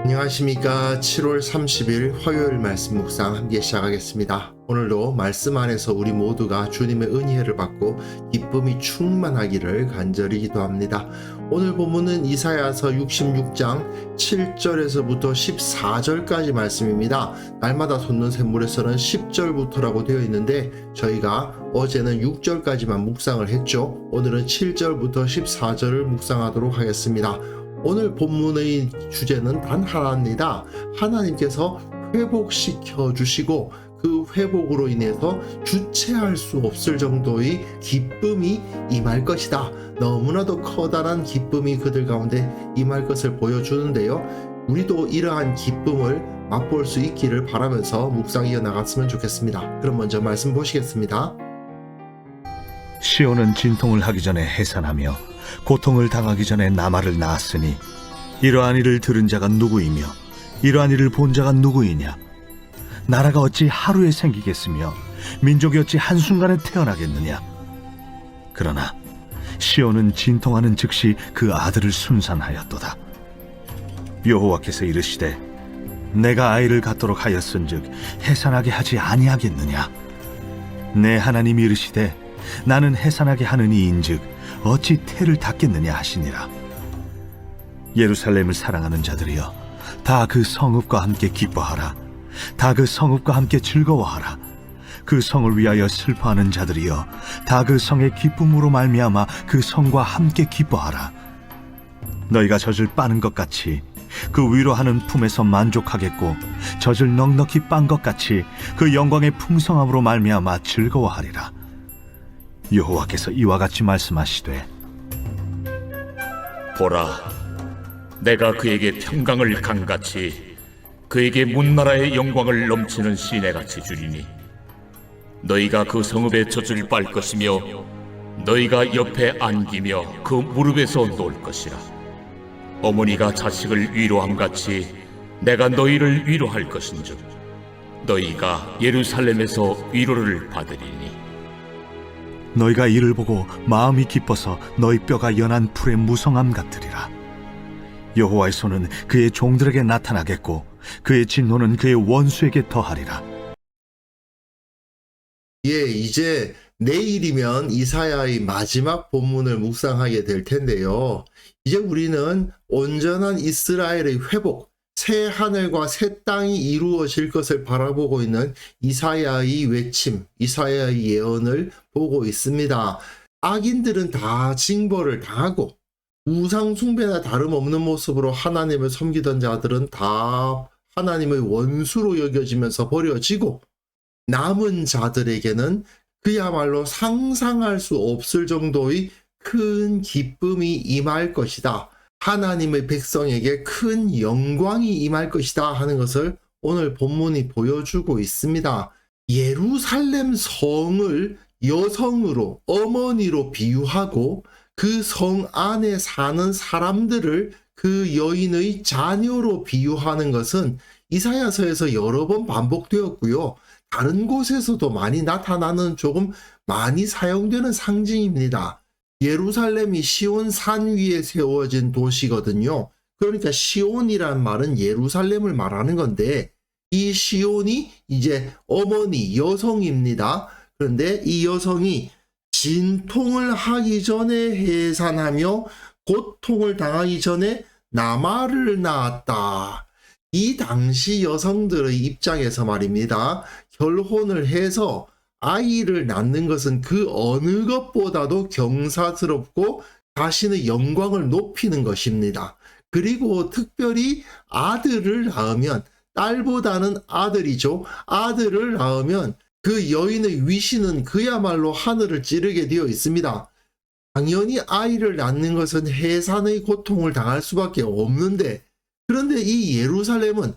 안녕하십니까. 7월 30일 화요일 말씀 묵상 함께 시작하겠습니다. 오늘도 말씀 안에서 우리 모두가 주님의 은혜를 받고 기쁨이 충만하기를 간절히 기도합니다. 오늘 본문은 이사야서 66장 7절에서부터 14절까지 말씀입니다. 날마다 솟는 샘물에서는 10절부터라고 되어 있는데 저희가 어제는 6절까지만 묵상을 했죠. 오늘은 7절부터 14절을 묵상하도록 하겠습니다. 오늘 본문의 주제는 단 하나입니다. 하나님께서 회복시켜 주시고 그 회복으로 인해서 주체할 수 없을 정도의 기쁨이 임할 것이다. 너무나도 커다란 기쁨이 그들 가운데 임할 것을 보여주는데요. 우리도 이러한 기쁨을 맛볼 수 있기를 바라면서 묵상 이어나갔으면 좋겠습니다. 그럼 먼저 말씀 보시겠습니다. 시온은 진통을 하기 전에 해산하며 고통을 당하기 전에 나말을 낳았으니 이러한 일을 들은 자가 누구이며 이러한 일을 본 자가 누구이냐. 나라가 어찌 하루에 생기겠으며 민족이 어찌 한순간에 태어나겠느냐. 그러나 시온은 진통하는 즉시 그 아들을 순산하였도다. 여호와께서 이르시되 내가 아이를 갖도록 하였은즉 해산하게 하지 아니하겠느냐. 내 하나님이 이르시되 나는 해산하게 하는 이인즉 어찌 태를 닫겠느냐 하시니라. 예루살렘을 사랑하는 자들이여 다 그 성읍과 함께 기뻐하라. 다 그 성읍과 함께 즐거워하라. 그 성을 위하여 슬퍼하는 자들이여 다 그 성의 기쁨으로 말미암아 그 성과 함께 기뻐하라. 너희가 젖을 빠는 것 같이 그 위로하는 품에서 만족하겠고 젖을 넉넉히 빤 것 같이 그 영광의 풍성함으로 말미암아 즐거워하리라. 여호와께서 이와 같이 말씀하시되 보라, 내가 그에게 평강을 강같이 그에게 문나라의 영광을 넘치는 시내같이 주리니 너희가 그 성읍의 젖을 빨 것이며 너희가 옆에 안기며 그 무릎에서 놓을 것이라. 어머니가 자식을 위로함같이 내가 너희를 위로할 것인즉 너희가 예루살렘에서 위로를 받으리니 너희가 이를 보고 마음이 기뻐서 너희 뼈가 연한 풀의 무성함 같으리라. 여호와의 손은 그의 종들에게 나타나겠고 그의 진노는 그의 원수에게 더하리라. 이제 내일이면 이사야의 마지막 본문을 묵상하게 될 텐데요. 이제 우리는 온전한 이스라엘의 회복, 새 하늘과 새 땅이 이루어질 것을 바라보고 있는 이사야의 외침, 이사야의 예언을 보고 있습니다. 악인들은 다 징벌을 당하고 우상 숭배나 다름없는 모습으로 하나님을 섬기던 자들은 다 하나님의 원수로 여겨지면서 버려지고 남은 자들에게는 그야말로 상상할 수 없을 정도의 큰 기쁨이 임할 것이다. 하나님의 백성에게 큰 영광이 임할 것이다 하는 것을 오늘 본문이 보여주고 있습니다. 예루살렘 성을 여성으로, 어머니로 비유하고 그 성 안에 사는 사람들을 그 여인의 자녀로 비유하는 것은 이사야서에서 여러 번 반복되었고요. 다른 곳에서도 많이 나타나는 조금 많이 사용되는 상징입니다. 예루살렘이 시온 산 위에 세워진 도시거든요. 그러니까 시온이란 말은 예루살렘을 말하는 건데 이 시온이 이제 어머니, 여성입니다. 그런데 이 여성이 진통을 하기 전에 해산하며 고통을 당하기 전에 나말을 낳았다. 이 당시 여성들의 입장에서 말입니다. 결혼을 해서 아이를 낳는 것은 그 어느 것보다도 경사스럽고 자신의 영광을 높이는 것입니다. 그리고 특별히 아들을 낳으면, 딸보다는 아들이죠. 아들을 낳으면 그 여인의 위신은 그야말로 하늘을 찌르게 되어 있습니다. 당연히 아이를 낳는 것은 해산의 고통을 당할 수밖에 없는데, 그런데 이 예루살렘은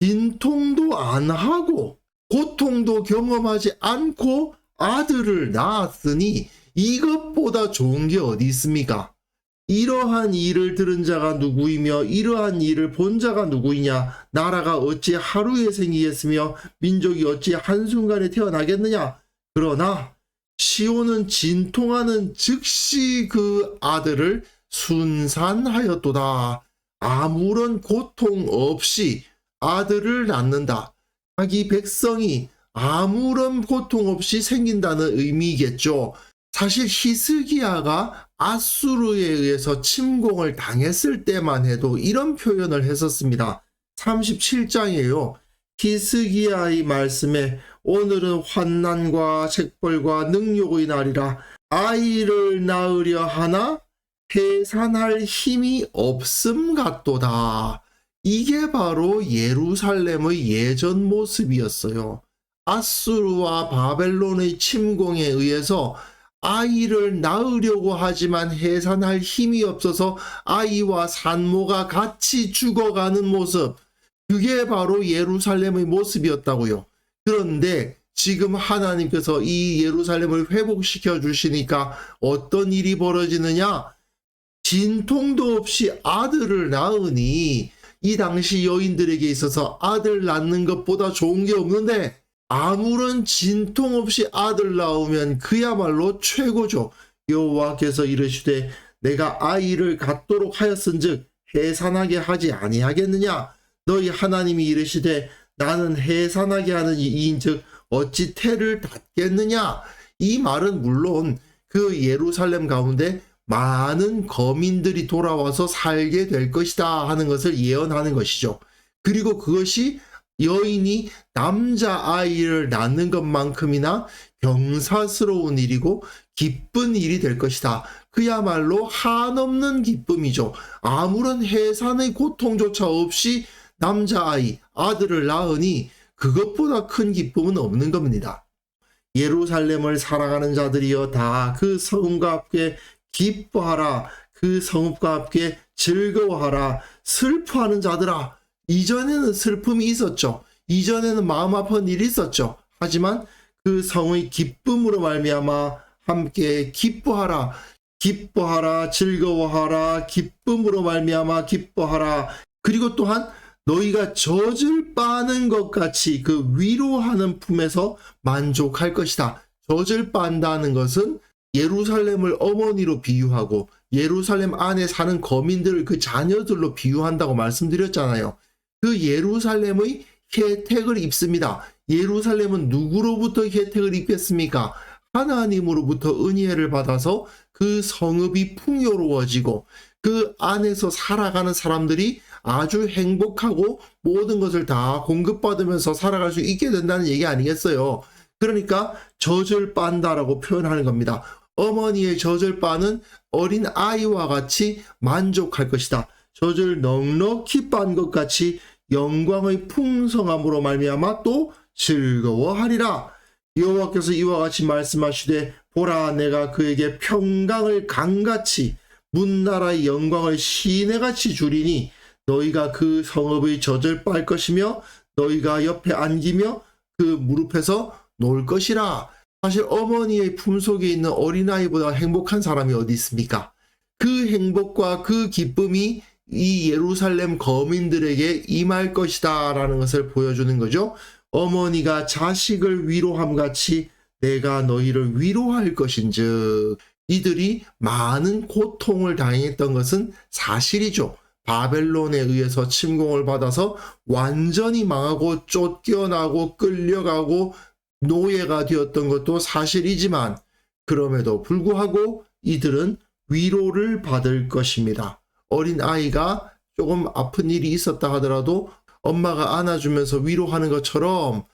진통도 안 하고 고통도 경험하지 않고 아들을 낳았으니 이것보다 좋은 게 어디 있습니까? 이러한 일을 들은 자가 누구이며 이러한 일을 본 자가 누구이냐. 나라가 어찌 하루에 생기겠으며 민족이 어찌 한순간에 태어나겠느냐. 그러나 시온은 진통하는 즉시 그 아들을 순산하였도다. 아무런 고통 없이 아들을 낳는다. 자기 백성이 아무런 고통 없이 생긴다는 의미겠죠. 사실 히스기야가 아수르에 의해서 침공을 당했을 때만 해도 이런 표현을 했었습니다. 37장이에요. 히스기야의 말씀에 오늘은 환난과 책벌과 능욕의 날이라 아이를 낳으려 하나 해산할 힘이 없음 같도다. 이게 바로 예루살렘의 예전 모습이었어요. 아수르와 바벨론의 침공에 의해서 아이를 낳으려고 하지만 해산할 힘이 없어서 아이와 산모가 같이 죽어가는 모습, 그게 바로 예루살렘의 모습이었다고요. 그런데 지금 하나님께서 이 예루살렘을 회복시켜 주시니까 어떤 일이 벌어지느냐? 진통도 없이 아들을 낳으니 이 당시 여인들에게 있어서 아들 낳는 것보다 좋은 게 없는데 아무런 진통 없이 아들 낳으면 그야말로 최고죠. 여호와께서 이르시되 내가 아이를 갖도록 하였은즉 해산하게 하지 아니하겠느냐? 너희 하나님이 이르시되 나는 해산하게 하는 이인즉 어찌 태를 닫겠느냐? 이 말은 물론 그 예루살렘 가운데 많은 거민들이 돌아와서 살게 될 것이다 하는 것을 예언하는 것이죠. 그리고 그것이 여인이 남자아이를 낳는 것만큼이나 경사스러운 일이고 기쁜 일이 될 것이다. 그야말로 한없는 기쁨이죠. 아무런 해산의 고통조차 없이 남자아이, 아들을 낳으니 그것보다 큰 기쁨은 없는 겁니다. 예루살렘을 살아가는 자들이여 다 그 성읍과 함께 기뻐하라. 그 성읍과 함께 즐거워하라. 슬퍼하는 자들아. 이전에는 슬픔이 있었죠. 이전에는 마음 아픈 일이 있었죠. 하지만 그 성의 기쁨으로 말미암아 함께 기뻐하라. 기뻐하라. 즐거워하라. 기쁨으로 말미암아 기뻐하라. 그리고 또한 너희가 젖을 빠는 것 같이 그 위로하는 품에서 만족할 것이다. 젖을 빤다는 것은 예루살렘을 어머니로 비유하고 예루살렘 안에 사는 거민들을 그 자녀들로 비유한다고 말씀드렸잖아요. 그 예루살렘의 혜택을 입습니다. 예루살렘은 누구로부터 혜택을 입겠습니까? 하나님으로부터 은혜를 받아서 그 성읍이 풍요로워지고 그 안에서 살아가는 사람들이 아주 행복하고 모든 것을 다 공급받으면서 살아갈 수 있게 된다는 얘기 아니겠어요? 그러니까 젖을 빤다라고 표현하는 겁니다. 어머니의 젖을 빠는 어린 아이와 같이 만족할 것이다. 젖을 넉넉히 빤 것 같이 영광의 풍성함으로 말미암아 또 즐거워하리라. 여호와께서 이와 같이 말씀하시되 보라 내가 그에게 평강을 강같이 문나라의 영광을 시내같이 주리니 너희가 그 성읍의 젖을 빨 것이며 너희가 옆에 안기며 그 무릎에서 놀 것이라. 사실 어머니의 품속에 있는 어린아이보다 행복한 사람이 어디 있습니까? 그 행복과 그 기쁨이 이 예루살렘 거민들에게 임할 것이다 라는 것을 보여주는 거죠. 어머니가 자식을 위로함 같이 내가 너희를 위로할 것인즉. 이들이 많은 고통을 당했던 것은 사실이죠. 바벨론에 의해서 침공을 받아서 완전히 망하고 쫓겨나고 끌려가고 노예가 되었던 것도 사실이지만 그럼에도 불구하고 이들은 위로를 받을 것입니다. 어린 아이가 조금 아픈 일이 있었다 하더라도 엄마가 안아주면서 위로하는 것처럼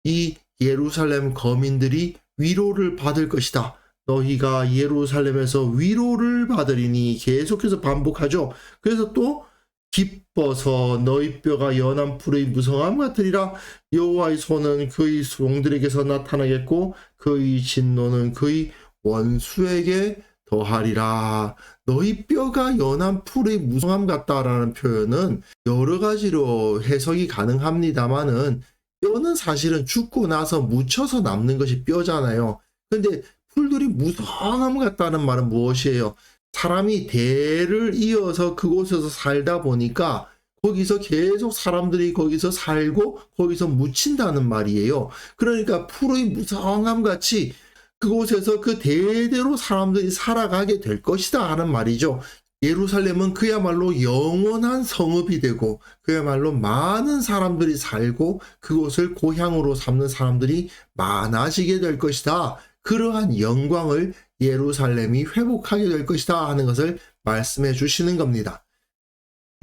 이 예루살렘 거민들이 위로를 받을 것이다. 너희가 예루살렘에서 위로를 받으리니 계속해서 반복하죠. 그래서 또 기뻐서 너희 뼈가 연한 풀의 무성함 같으리라. 여호와의 손은 그의 종들에게서 나타나겠고 그의 진노는 그의 원수에게 더하리라. 너희 뼈가 연한 풀의 무성함 같다라는 표현은 여러 가지로 해석이 가능합니다만은 뼈는 사실은 죽고 나서 묻혀서 남는 것이 뼈잖아요. 근데 풀들이 무성함 같다는 말은 무엇이에요? 사람이 대를 이어서 그곳에서 살다 보니까 거기서 계속 사람들이 거기서 살고 거기서 묻힌다는 말이에요. 그러니까 풀의 무성함 같이 그곳에서 그 대대로 사람들이 살아가게 될 것이다 하는 말이죠. 예루살렘은 그야말로 영원한 성읍이 되고 그야말로 많은 사람들이 살고 그곳을 고향으로 삼는 사람들이 많아지게 될 것이다. 그러한 영광을 예루살렘이 회복하게 될 것이다 하는 것을 말씀해 주시는 겁니다.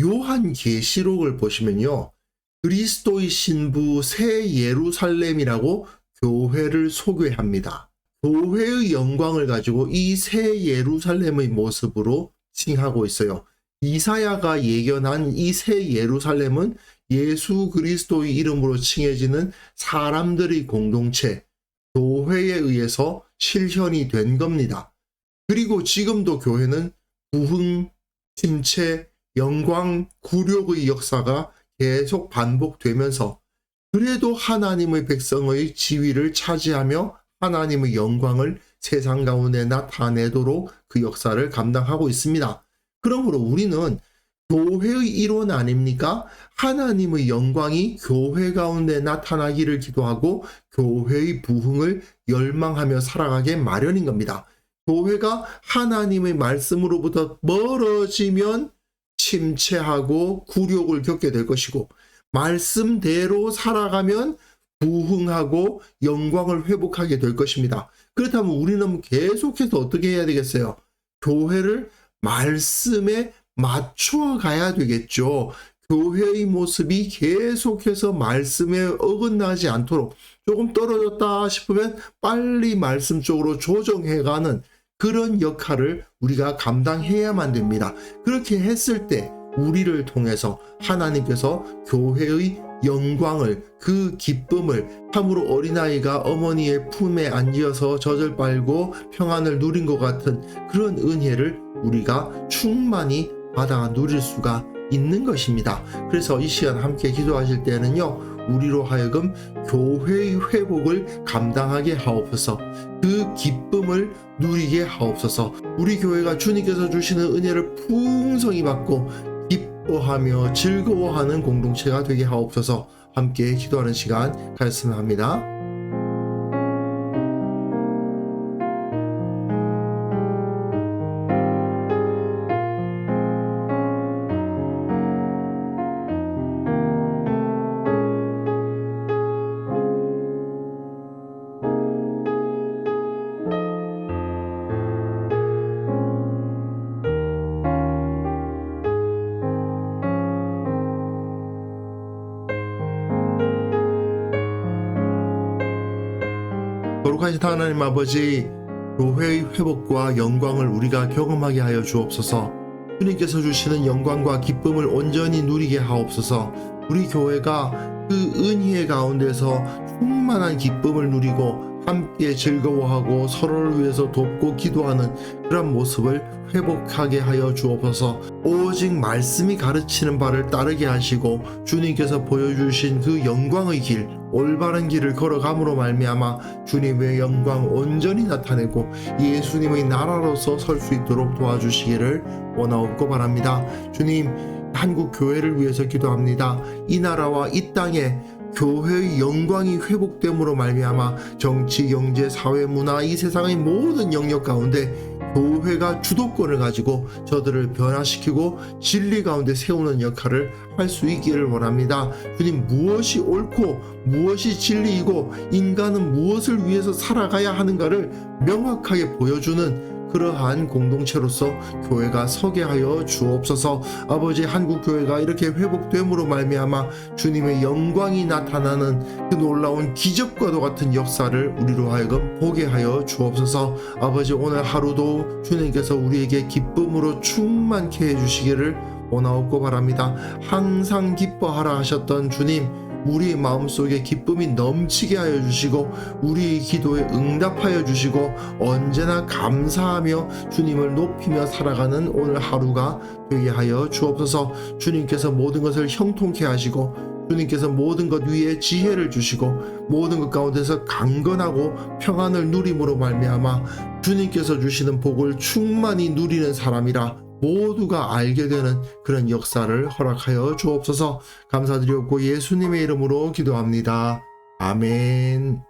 요한계시록을 보시면요. 그리스도의 신부 새 예루살렘이라고 교회를 소개합니다. 교회의 영광을 가지고 이 새 예루살렘의 모습으로 칭하고 있어요. 이사야가 예견한 이 새 예루살렘은 예수 그리스도의 이름으로 칭해지는 사람들의 공동체, 교회에 의해서 실현이 된 겁니다. 그리고 지금도 교회는 부흥, 침체, 영광, 굴욕의 역사가 계속 반복되면서 그래도 하나님의 백성의 지위를 차지하며 하나님의 영광을 세상 가운데 나타내도록 그 역사를 감당하고 있습니다. 그러므로 우리는 교회의 일원 아닙니까? 하나님의 영광이 교회 가운데 나타나기를 기도하고 교회의 부흥을 열망하며 살아가게 마련인 겁니다. 교회가 하나님의 말씀으로부터 멀어지면 침체하고 굴욕을 겪게 될 것이고 말씀대로 살아가면 부흥하고 영광을 회복하게 될 것입니다. 그렇다면 우리는 계속해서 어떻게 해야 되겠어요? 교회를 말씀에 맞추어 가야 되겠죠. 교회의 모습이 계속해서 말씀에 어긋나지 않도록 조금 떨어졌다 싶으면 빨리 말씀 쪽으로 조정해가는 그런 역할을 우리가 감당해야만 됩니다. 그렇게 했을 때 우리를 통해서 하나님께서 교회의 영광을, 그 기쁨을 참으로 어린아이가 어머니의 품에 안겨서 젖을 빨고 평안을 누린 것 같은 그런 은혜를 우리가 충만히 받아 누릴 수가 있는 것입니다. 그래서 이 시간 함께 기도하실 때는요, 우리로 하여금 교회의 회복을 감당하게 하옵소서, 그 기쁨을 누리게 하옵소서, 우리 교회가 주님께서 주시는 은혜를 풍성히 받고 기뻐하며 즐거워하는 공동체가 되게 하옵소서. 함께 기도하는 시간 가졌으면 합니다. 거룩하신 하나님 아버지, 교회의 회복과 영광을 우리가 경험하게 하여 주옵소서. 주님께서 주시는 영광과 기쁨을 온전히 누리게 하옵소서. 우리 교회가 그 은혜 가운데서 충만한 기쁨을 누리고 함께 즐거워하고 서로를 위해서 돕고 기도하는 그런 모습을 회복하게 하여 주옵소서. 오직 말씀이 가르치는 바를 따르게 하시고 주님께서 보여주신 그 영광의 길, 올바른 길을 걸어감으로 말미암아 주님의 영광 온전히 나타내고 예수님의 나라로서 설 수 있도록 도와주시기를 원하옵고 바랍니다. 주님, 한국 교회를 위해서 기도합니다. 이 나라와 이 땅에 교회의 영광이 회복됨으로 말미암아 정치, 경제, 사회, 문화, 이 세상의 모든 영역 가운데 교회가 주도권을 가지고 저들을 변화시키고 진리 가운데 세우는 역할을 할 수 있기를 원합니다. 주님, 무엇이 옳고 무엇이 진리이고 인간은 무엇을 위해서 살아가야 하는가를 명확하게 보여주는 그러한 공동체로서 교회가 서게 하여 주옵소서. 아버지, 한국 교회가 이렇게 회복됨으로 말미암아 주님의 영광이 나타나는 그 놀라운 기적과도 같은 역사를 우리로 하여금 보게 하여 주옵소서. 아버지, 오늘 하루도 주님께서 우리에게 기쁨으로 충만케 해주시기를 원하옵고 바랍니다. 항상 기뻐하라 하셨던 주님, 우리의 마음속에 기쁨이 넘치게 하여 주시고 우리의 기도에 응답하여 주시고 언제나 감사하며 주님을 높이며 살아가는 오늘 하루가 되게 하여 주옵소서. 주님께서 모든 것을 형통케 하시고 주님께서 모든 것 위에 지혜를 주시고 모든 것 가운데서 강건하고 평안을 누림으로 말미암아 주님께서 주시는 복을 충만히 누리는 사람이라 모두가 알게 되는 그런 역사를 허락하여 주옵소서. 감사드리옵고 예수님의 이름으로 기도합니다. 아멘.